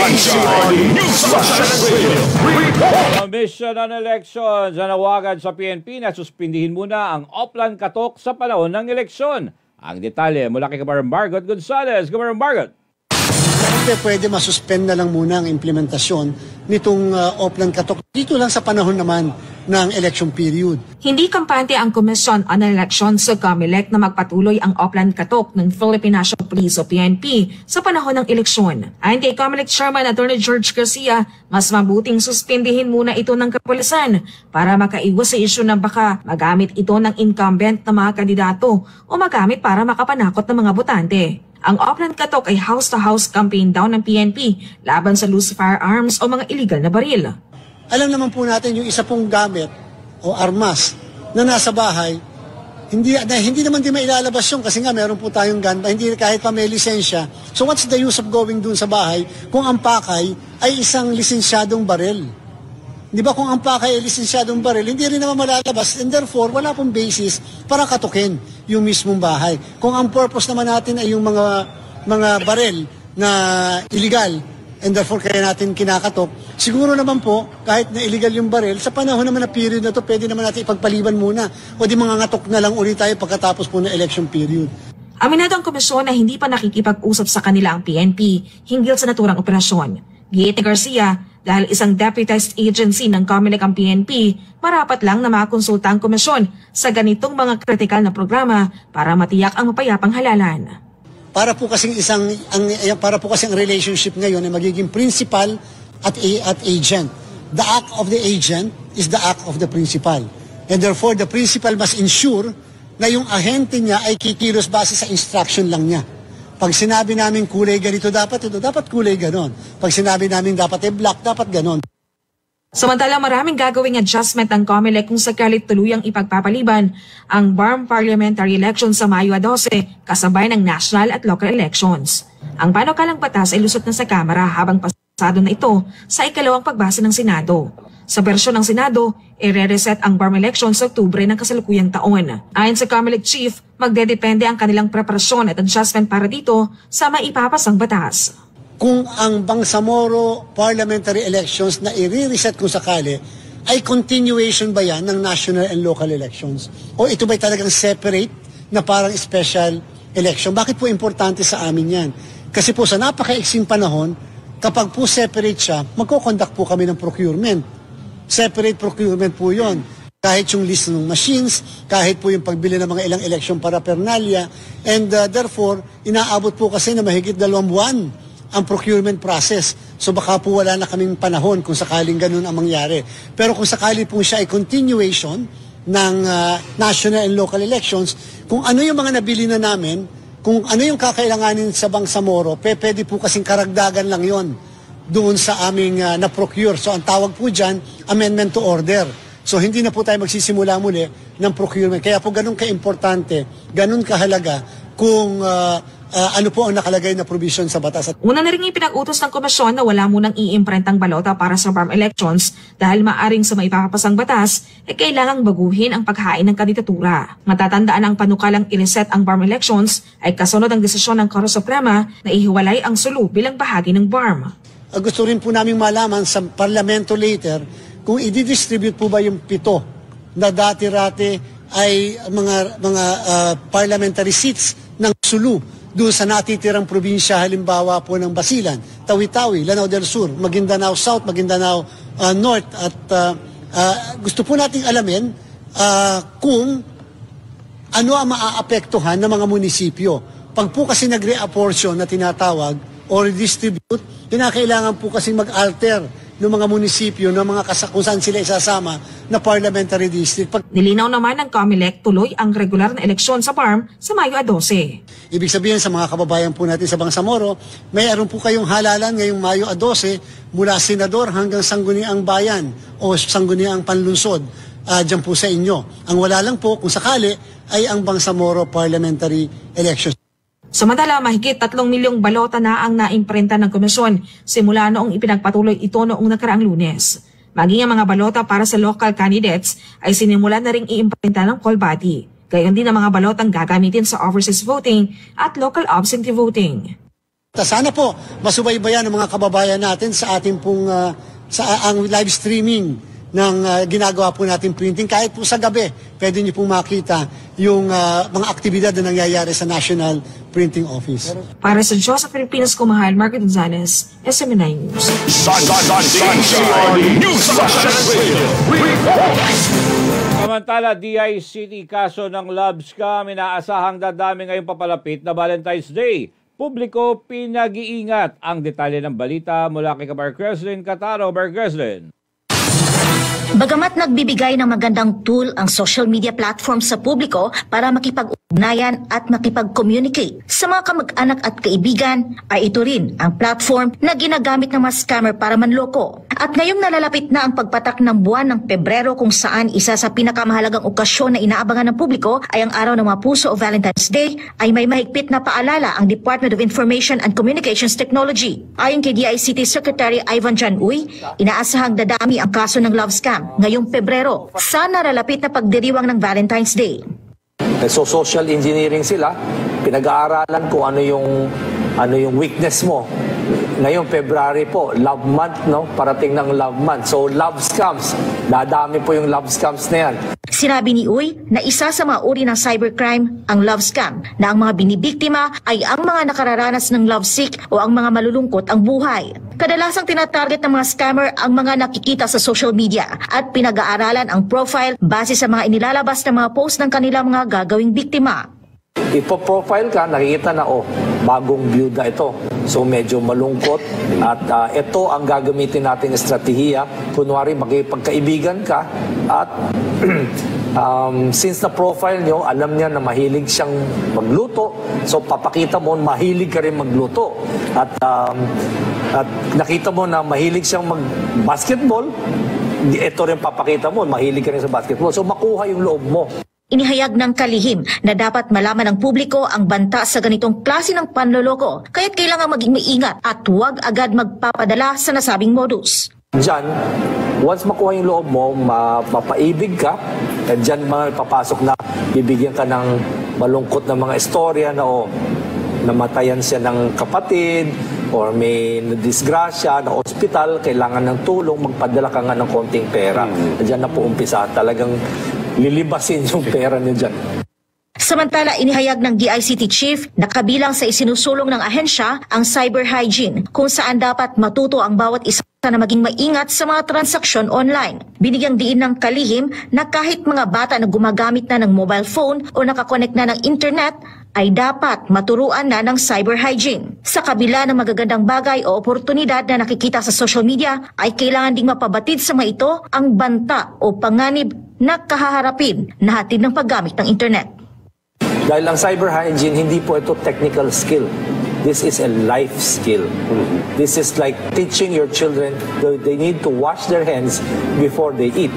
Commission on Elections na nawagan sa PNP na suspindihin muna ang Oplan Katok sa panahon ng eleksyon. Ang detalye mula kay Kabarang Margot Gonzales. Kabarang Margot. Pwede masuspend na lang muna ang implementasyon nitong Oplan Katok dito lang sa panahon naman ng election period. Hindi kampante ang Commission on Elections sa COMELEC na magpatuloy ang Oplan Katok ng Philippine National Police o PNP sa panahon ng eleksyon. Ayon kay COMELEC Chairman Attorney George Garcia, mas mabuting suspindihin muna ito ng kapulisan para makaiwas sa isyu na baka magamit ito ng incumbent na mga kandidato o magamit para makapanakot ng mga botante. Ang Oplan Katok ay house-to-house campaign daw ng PNP laban sa loose firearms o mga illegal na baril. Alam naman po natin yung isa pong gamit o armas na nasa bahay, hindi naman din mailalabas yun kasi nga meron po tayong gun, hindi kahit pa may lisensya. So what's the use of going dun sa bahay kung ang pakay ay isang lisensyadong baril? Di ba kung ang pakay ay lisensyadong baril, hindi rin naman malalabas and therefore wala pong basis para katukin yung mismong bahay. Kung ang purpose naman natin ay yung mga baril na illegal and therefore kaya natin kinakatok, siguro naman po kahit na illegal yung baril, sa panahon naman na period na to pwede naman natin ipagpaliban muna o di mangangatok na lang ulit tayo pagkatapos po ng election period. Aminado ang komisyon na hindi pa nakikipag-usap sa kanila ang PNP hinggil sa naturang operasyon. Giit ni Garcia, dahil isang deputized agency ng COMELEC ang PNP, marapat lang na makakonsulta ang komisyon sa ganitong mga kritikal na programa para matiyak ang mapayapang halalan. Para po kasing ang relationship ngayon ay magiging principal at agent. The act of the agent is the act of the principal. And therefore, the principal must ensure na yung ahente niya ay kikilos base sa instruction lang niya. Pag sinabi namin kulay ganito, dapat kulay ganon. Pag sinabi namin dapat black, dapat ganon. Samantala, maraming gagawing adjustment ang COMELEC kung sakali tuluyang ipagpapaliban ang BARM parliamentary elections sa Mayo 12 kasabay ng national at local elections. Ang panukalang batas ay lusot na sa Kamara habang pasado na ito sa ikalawang pagbasa ng Senado. Sa bersyon ng Senado, i-reset ang BARM elections sa Oktubre ng kasalukuyang taon. Ayon sa COMELEC chief, magdedepende ang kanilang preparasyon at adjustment para dito sa maipapasang batas. Kung ang Bangsamoro parliamentary elections na i-reset kung sakali, ay continuation ba yan ng national and local elections? O ito ba'y talagang separate na parang special election? Bakit po importante sa amin yan? Kasi po sa napaka-iksing panahon, kapag po separate siya, magko-conduct po kami ng procurement. Separate procurement po yon. Kahit yung list ng machines, kahit po yung pagbili ng mga ilang election paraphernalia, and therefore, inaabot po kasi na mahigit 2 buwan ang procurement process. So baka po wala na kaming panahon kung sakaling ganun ang mangyari. Pero kung sakali po siya ay continuation ng national and local elections, kung ano yung mga nabili na namin, kung ano yung kakailanganin sa Bangsamoro, pwede po kasing karagdagan lang yon doon sa aming na-procure. So ang tawag po dyan, amendment to order. So hindi na po tayo magsisimula muli ng procurement. Kaya po ganun ka-importante, ganun kahalaga kung ano po ang nakalagay na provision sa batas. Una na rin ipinag-utos ng komisyon na wala munang i-imprentang balota para sa BARM elections dahil maaring sa maipapasang batas kailangang baguhin ang paghain ng kandidatura. Matatandaan ang panukalang i-reset ang BARM elections ay kasunod ang desisyon ng Korte Suprema na ihiwalay ang SULU bilang bahagi ng BARM. Gusto rin po namin malaman sa parlamento later kung i-distribute po ba yung 7 na dati-rati ay mga parliamentary seats ng SULU doon sa natitirang probinsya, halimbawa po ng Basilan, Tawi-Tawi, Lanao del Sur, Maguindanao South, Maguindanao North. At gusto po nating alamin kung ano ang maaapektuhan ng mga munisipyo. Pag po kasi nag-reapportion na tinatawag o redistribute, kinakailangan po kasi mag-alter ng mga munisipyo, ng mga kung saan sila isasama na parliamentary district. Nilinaw naman ng COMELEC tuloy ang regular na eleksyon sa BARM sa Mayo 12. Ibig sabihin sa mga kababayan po natin sa Bangsamoro, mayroon po kayong halalan ngayong Mayo 12 mula senador hanggang sangguniang bayan o sangguniang panlunsod dyan po sa inyo. Ang wala lang po kung sakali ay ang Bangsamoro parliamentary elections. Samantala, mahigit 3 milyong balota na ang naimprenta ng komisyon simula noong ipinagpatuloy ito noong nakaraang Lunes. Maging ang mga balota para sa local candidates ay sinimulan na ring iimprenta ng poll body. Gayon din ang mga balotang gagamitin sa overseas voting at local absentee voting. Sana po masubaybayan ng mga kababayan natin sa ating pong ang live streaming ng ginagawa po natin printing. Kahit po sa gabi, pwede niyo pong makita yung mga aktibidad na nangyayari sa National Printing Office. Para sa Diyos sa Pilipinas Kumahal, Margaret Gonzalez, SMNI News. Samantala, DICT kaso ng love scam, inaasahang dadami ngayong papalapit na Valentine's Day. Publiko, pinag-iingat. Ang detalye ng balita mula kay Kabar Creslin Cataro. Bar Creslin. Bagamat nagbibigay ng magandang tool ang social media platform sa publiko para makipag-ugnayan at makipag-communicate sa mga kamag-anak at kaibigan, ay ito rin ang platform na ginagamit ng mga scammer para manloko. At ngayong nalalapit na ang pagpatak ng buwan ng Pebrero, kung saan isa sa pinakamahalagang okasyon na inaabangan ng publiko ay ang araw ng mga puso o Valentine's Day, ay may mahigpit na paalala ang Department of Information and Communications Technology. Ayon kay DICT Secretary Ivan John Uy, inaasahang dadami ang kaso ng love scam ngayong Pebrero sa nalalapit na pagdiriwang ng Valentine's Day. So social engineering sila, pinag-aaralan kung ano yung weakness mo. Ngayong February po, love month, no? Parating ng love month. So love scams, dadami po yung love scams na yan. Sinabi ni Uy na isa sa mga uri ng cybercrime ang love scam, na ang mga binibiktima ay ang mga nakararanas ng lovesick o ang mga malulungkot ang buhay. Kadalasang tinatarget ng mga scammer ang mga nakikita sa social media at pinag-aaralan ang profile base sa mga inilalabas na mga post ng kanilang mga gagawing biktima. Ipo-profile ka, nakikita na, bagong byuda ito. So medyo malungkot at ito ang gagamitin natin na estratehiya. Kunwari makipagkaibigan ka at since na profile nyo, alam niya na mahilig siyang magluto. So papakita mo, mahilig ka rin magluto. At nakita mo na mahilig siyang mag-basketball, ito rin papakita mo, mahilig ka rin sa basketball. So makuha yung loob mo. Inihayag ng kalihim na dapat malaman ng publiko ang banta sa ganitong klase ng panloloko, kaya't kailangan maging maingat at huwag agad magpapadala sa nasabing modus. Diyan, once makuha yung loob mo, mapaibig ka, at diyan papasok na bibigyan ka ng malungkot na mga istorya na namatayan siya ng kapatid, or may disgrasya na ospital, kailangan ng tulong, magpadala ka nga ng konting pera. Diyan na po umpisa, talagang lilibasin yung pera niyo dyan. Samantala, inihayag ng DICT Chief na kabilang sa isinusulong ng ahensya ang cyber hygiene, kung saan dapat matuto ang bawat isa na maging maingat sa mga transaksyon online. Binigyang diin ng kalihim na kahit mga bata na gumagamit na ng mobile phone o nakakonect na ng internet, ay dapat maturuan na ng cyber hygiene. Sa kabila ng magagandang bagay o oportunidad na nakikita sa social media, ay kailangan ding mapabatid sa mga ito ang banta o panganib na kahaharapin na hatid ng paggamit ng internet. Dahil ang cyber hygiene, hindi po ito technical skill. This is a life skill. This is like teaching your children that they need to wash their hands before they eat.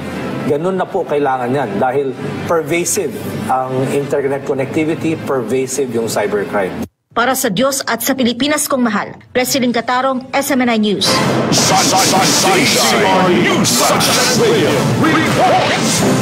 Ganun na po kailangan yan dahil pervasive ang internet connectivity, pervasive yung cybercrime. Para sa Diyos at sa Pilipinas kong mahal, President Catarong, SMNI News.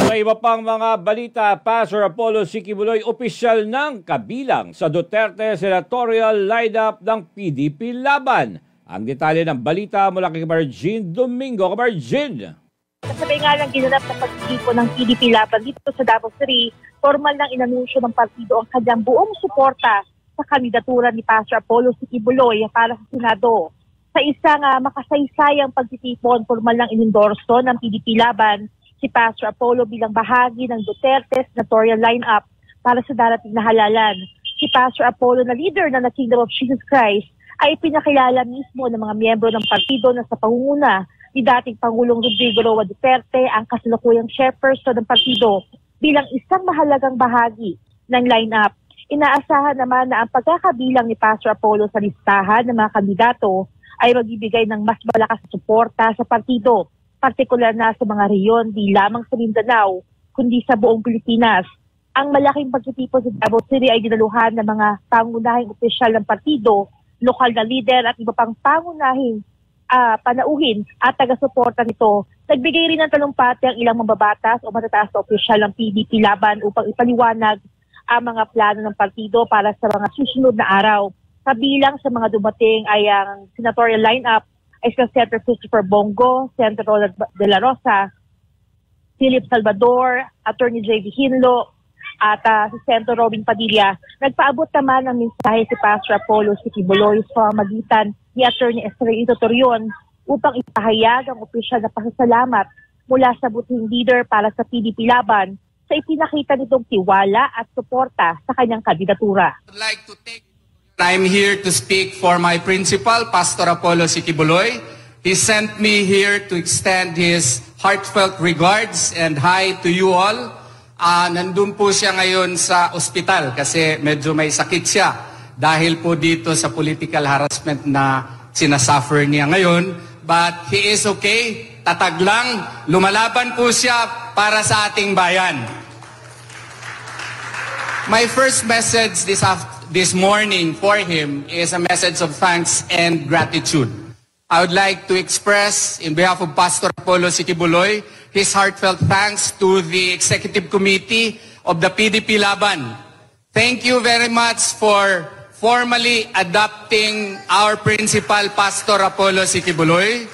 Sa iba pang mga balita, Pastor Apollo Sikibuloy opisyal ng kabilang sa Duterte senatorial lineup ng PDP laban. Ang detalye ng balita mula kay Margin Domingo. Margin! Kasabay nga lang ginanap na pagtitipon ng PDP laban dito sa Davao City, formal nang inanunsyo ng partido ang kanyang buong suporta sa kandidatura ni Pastor Apollo Sikibuloy para sa Senado. Sa isang makasaysayang pagtitipon, formal nang inendorso ng PDP laban si Pastor Apollo bilang bahagi ng Duterte senatorial lineup para sa darating na halalan. Si Pastor Apollo na leader ng The Kingdom of Jesus Christ ay pinakilala mismo ng mga miyembro ng partido na sa pangunguna ni dating Pangulong Rodrigo Roa Duterte ang kasalukuyang chairperson ng partido bilang isang mahalagang bahagi ng lineup. Inaasahan naman na ang pagkakabilang ni Pastor Apollo sa listahan ng mga kandidato ay magbibigay ng mas malakas na suporta sa partido, partikular na sa mga reyon di lamang sa Mindanao, kundi sa buong Pilipinas. Ang malaking pagtitipon sa Davao City ay dinaluhan ng mga pangunahing opisyal ng partido, lokal na lider at iba pang pangunahing panauhin at taga-suporta nito. Nagbigay rin ng talumpati ang ilang mababatas o matataas na opisyal ng PDP laban upang ipaliwanag ang mga plano ng partido para sa mga susunod na araw. Kabilang sa mga dumating ay ang senatorial lineup ay si Senator Christopher Bongo, Senator Roland De La Rosa, Philip Salvador, Attorney J.B. Hinlo, at si Senator Robin Padilla. Nagpaabot naman ng mensahe si Pastor Apollo Siquiboloy sa magitan ni Attorney Estrellito Torion upang ipahayag ang opisyal na pasasalamat mula sa buting leader para sa PDP laban sa ipinakita nitong tiwala at suporta sa kanyang kandidatura. I'm here to speak for my principal, Pastor Apollo Siquiboloy. He sent me here to extend his heartfelt regards and hi to you all. Nandun po siya ngayon sa ospital kasi medyo may sakit siya dahil po dito sa political harassment na sinasuffer niya ngayon. But he is okay, tatag lang, lumalaban po siya para sa ating bayan. My first message this morning for him is a message of thanks and gratitude. I would like to express, in behalf of Pastor Apollo Siquiboloy, his heartfelt thanks to the Executive Committee of the PDP Laban. Thank you very much for formally adopting our principal, Pastor Apollo Siquiboloy.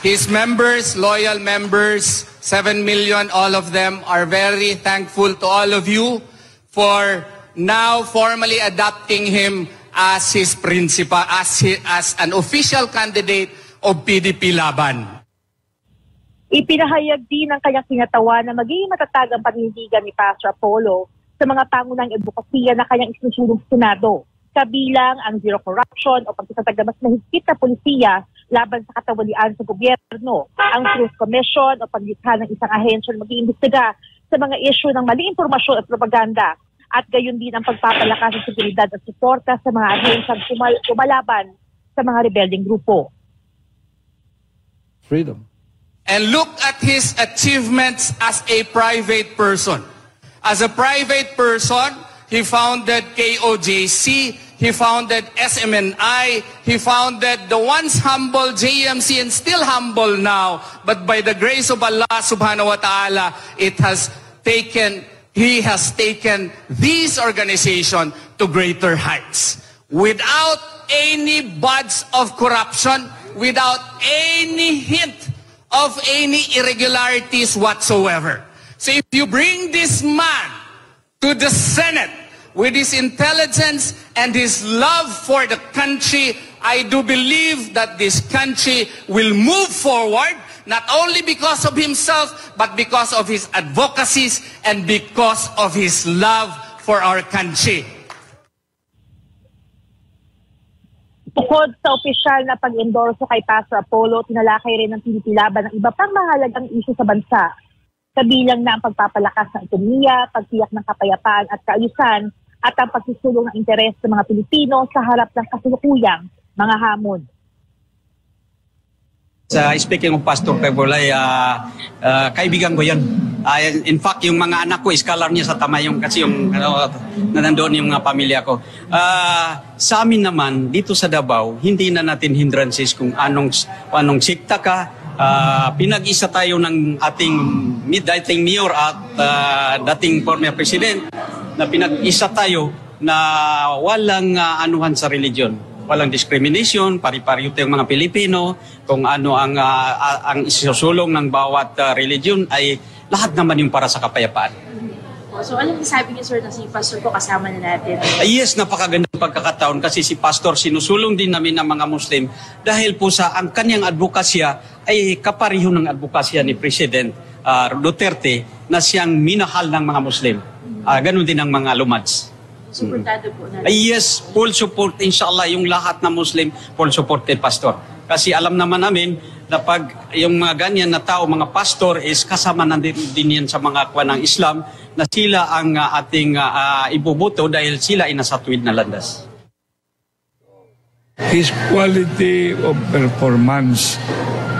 His members, loyal members, 7 million, all of them are very thankful to all of you for now formally adopting him as his principal, as an official candidate of PDP Laban. Ipinahayag din ng kanyang kinatawan na magiging matatag ang paninindigan ni Pastor Apollo sa mga pangunahing advokasya na kanyang isinusulong sa Senado, kabilang ang zero corruption o pagtatatag na mas mahigpit na polisiya laban sa katawalian sa gobyerno, ang Truth Commission o paglikha ng isang ahensya na mag-iimbestiga sa mga isyu ng maling impormasyon at propaganda, at gayon din ang pagpapalakas ng seguridad at suporta sa mga ahensyang lumalaban sa mga rebelding grupo. Freedom. And look at his achievements as a private person. As a private person, he founded KOJC, he founded SMNI, he founded the once humble JMC and still humble now, but by the grace of Allah subhanahu wa ta'ala, he has taken this organization to greater heights. Without any buds of corruption, without any hint of any irregularities whatsoever. So if you bring this man to the Senate with his intelligence and his love for the country, I do believe that this country will move forward, not only because of himself, but because of his advocacies and because of his love for our country. Bukod sa opisyal na pag-endorso kay Pastor Apollo, tinalakay rin ng PDP Laban ng iba pang mahalagang isyu sa bansa. Kabilang na ang pagpapalakas ng ekonomiya, pagtiyak ng kapayapaan at kaayusan, at ang pagsusulong ng interes ng mga Pilipino sa harap ng kasulukuyang mga hamon. Speaking of Pastor Pebulay, kaibigan ko yan. In fact, yung mga anak ko, scholar niya sa Tamayong kasi yung nandoon yung mga pamilya ko. Sa amin naman, dito sa Davao, hindi na natin hindrances kung anong sikta ka. Pinag-isa tayo ng ating dating mayor at dating former president na pinag-isa tayo na walang anuhan sa religion. Walang discrimination, pari-pari tayong mga Pilipino, kung ano ang isusulong ng bawat religion ay lahat naman yung para sa kapayapaan. So anong sabi niyo, sir, na si Pastor po kasama na natin? Yes, napakagandang pagkakataon kasi si Pastor sinusulong din namin ng mga Muslim dahil po sa ang kanyang advokasya ay kapareho ng advokasya ni President Duterte na siyang minahal ng mga Muslim. Ganun din ang mga lumads. Suportado po natin. Yes, full support inshallah yung lahat na Muslim, full supported Pastor. Kasi alam naman namin na pag yung mga ganyan na tao, mga pastor is kasama na din yan sa mga kuwan ng Islam na sila ang ating ibubuto dahil sila ay nasa tuwid na landas. His quality of performance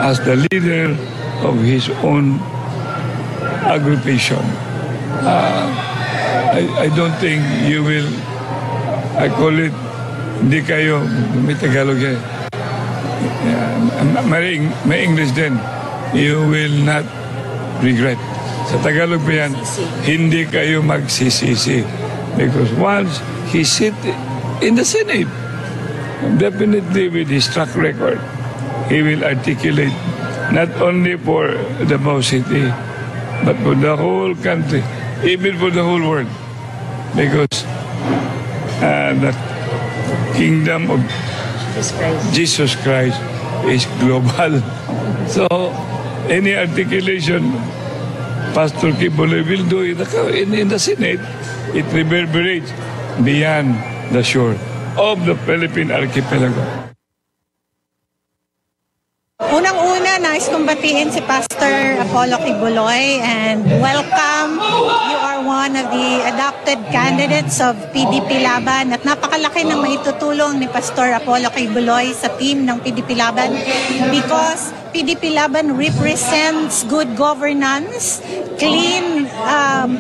as the leader of his own aggregation. I don't think you will, I call it, hindi kayo, may Tagalog eh. May English din. You will not regret. Sa Tagalog pa yan, hindi kayo magsisisi. Because once he sit in the Senate, definitely with his track record, he will articulate not only for Davao City, but for the whole country, even for the whole world. Because the kingdom of Jesus Christ is global. So, any articulation Pastor Kibuloy will do in the Senate, it reverberates beyond the shore of the Philippine archipelago. Unang-una, nais kong batiin si Pastor Apollo Kibuloy and welcome. You are one of the adopted candidates of PDP Laban at napakalaki ng maitutulong ni Pastor Apollo Kibuloy sa team ng PDP Laban because PDP Laban represents good governance, clean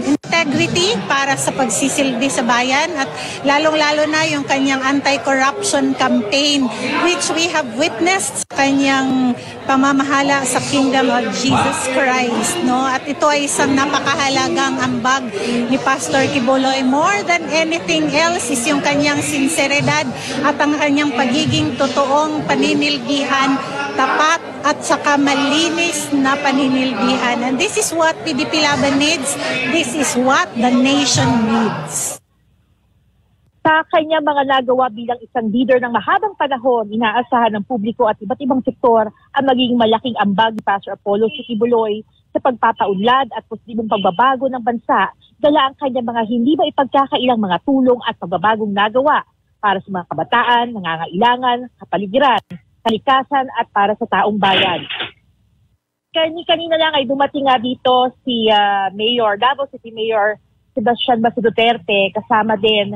integrity para sa pagsisilbi sa bayan at lalong-lalo na yung kanyang anti-corruption campaign which we have witnessed sa kanyang pamamahala sa Kingdom of Jesus Christ. No? At ito ay isang napakahalagang ambag ni Pastor Kibuloy. More than anything else is yung kanyang sinseridad at ang kanyang pagiging totoong paninilbihan, tapat at saka malinis na paninilbihan. And this is what PDP Laban needs. This is what the nation needs. Sa kanya mga nagawa bilang isang leader ng mahabang panahon, inaasahan ng publiko at iba't ibang sektor ang magiging malaking ambag ni Pastor Apollo Kibuloy sa pagpapaunlad at positibong pagbabago ng bansa, dala ang kanya mga hindi ba ipagkakailang mga tulong at pagbabagong nagawa para sa mga kabataan, nangangailangan, kapaligiran, kalikasan at para sa taong bayan. Kanina lang ay dumating nga dito si Mayor, Davao City Mayor Sebastian Baso Duterte, kasama din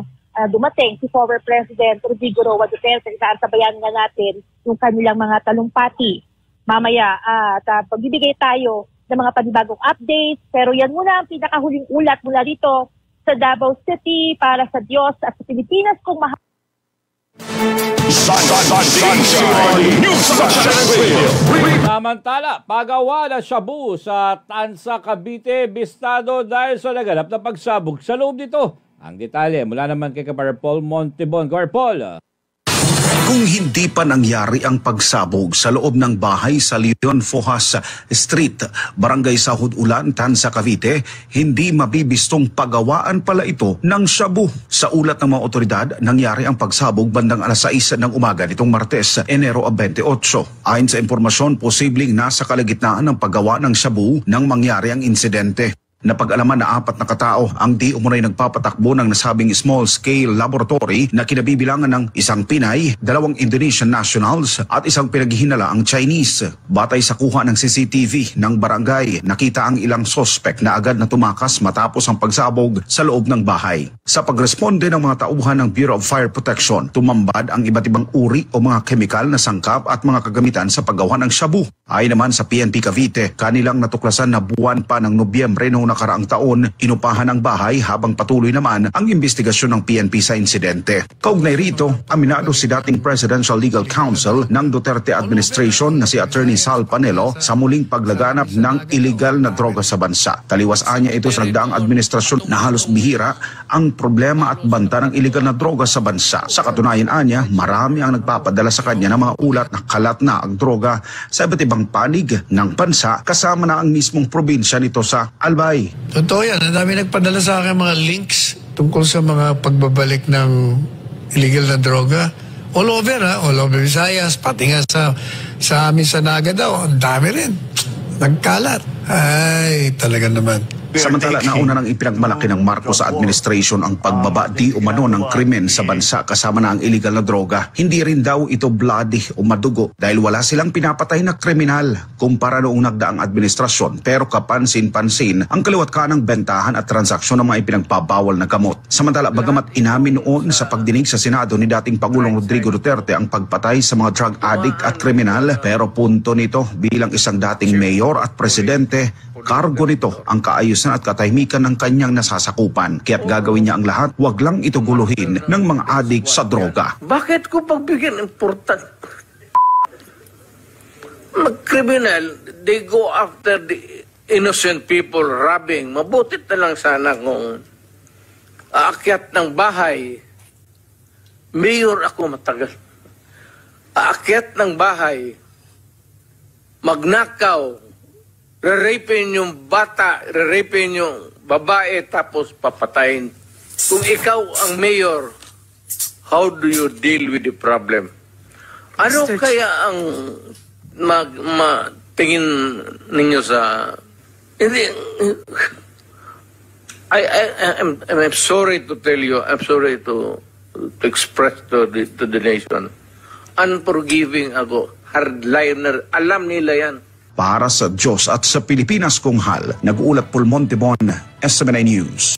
dumating si former President Rodrigo Roa Duterte. Isaantabayan nga natin yung kanilang mga talumpati mamaya at pagbibigay tayo ng mga panibagong updates. Pero yan muna ang pinakahuling ulat mula dito sa Davao City para sa Diyos at sa Pilipinas kung mahal. Samantala, pagawa na shabu sa Tansa, Cavite, bistado dahil sa naganap na pagsabog sa loob nito. Ang detalye mula naman kay Kapar Paul Montebon. Paul. Kung hindi pa nangyari ang pagsabog sa loob ng bahay sa Leon Fojas Street, Barangay Sahod Ulan, Tansa, Cavite, hindi mabibistong pagawaan pala ito ng shabu. Sa ulat ng mga otoridad, nangyari ang pagsabog bandang alas 6 ng umaga nitong Martes, Enero 28. Ayon sa impormasyon, posibleng nasa kalagitnaan ng paggawa ng shabu nang mangyari ang insidente. Napag-alaman na 4 na katao ang di umunay nagpapatakbo ng nasabing small-scale laboratory na kinabibilangan ng isang Pinay, 2 Indonesian nationals at isang pinaghihinala ang Chinese. Batay sa kuha ng CCTV ng barangay, nakita ang ilang sospek na agad na tumakas matapos ang pagsabog sa loob ng bahay. Sa pagresponde ng mga tauhan ng Bureau of Fire Protection, tumambad ang iba't ibang uri o mga kemikal na sangkap at mga kagamitan sa paggawa ng shabu. Ayon naman sa PNP Cavite, kanilang natuklasan na buwan pa ng Nobyembre noong nakaraang taon, inupahan ang bahay habang patuloy naman ang investigasyon ng PNP sa insidente. Kaugnay rito, aminado si dating Presidential Legal Counsel ng Duterte Administration na si Attorney Sal Panelo sa muling paglaganap ng illegal na droga sa bansa. Taliwas anya ito sa nagdaang administrasyon na halos bihira ang problema at banta ng illegal na droga sa bansa. Sa katunayan anya, marami ang nagpapadala sa kanya ng mga ulat na kalat na ang droga sa iba't ibang panig ng bansa kasama na ang mismong probinsya nito sa Albay. Totoo yan. Ang dami nagpadala sa akin mga links tungkol sa mga pagbabalik ng illegal na droga. All over Visayas, pati nga sa amin sa Naga daw. Ang dami rin. Nagkalat. Ay, talaga naman. Samantala, nauna nang ipinagmalaki ng Marcos administration ang pagbaba di umano ng krimen sa bansa kasama na ang illegal na droga. Hindi rin daw ito bloody o madugo dahil wala silang pinapatay na kriminal kumpara noong nagdaang administrasyon, pero kapansin-pansin ang kaliwat kanang bentahan at transaksyon ng mga ipinagpabawal na gamot. Samantala, bagamat inamin noon sa pagdinig sa Senado ni dating Pangulong Rodrigo Duterte ang pagpatay sa mga drug addict at kriminal, pero punto nito bilang isang dating mayor at presidente, kargo nito ang kaayusan at katahimikan ng kanyang nasasakupan. Kaya't gagawin niya ang lahat, wag lang ito guluhin ng mga adik sa droga. Bakit ko pagbigyan important? Mag-criminal, they go after the innocent people robbing. Mabutit na lang sana kung aakyat ng bahay. Mayor ako matagal. aakyat ng bahay, magnakaw, re-rapin yung bata, re-rapin yung babae, tapos papatayin. Kung ikaw ang mayor, how do you deal with the problem? Ano kaya ang tingin ninyo sa... Hindi... I'm sorry to tell you, I'm sorry to express to the nation. Unforgiving ako, hardliner, alam nila yan. Para sa Diyos at sa Pilipinas, Kung Hal, nag-uulat Paul Montebon, SMNI News.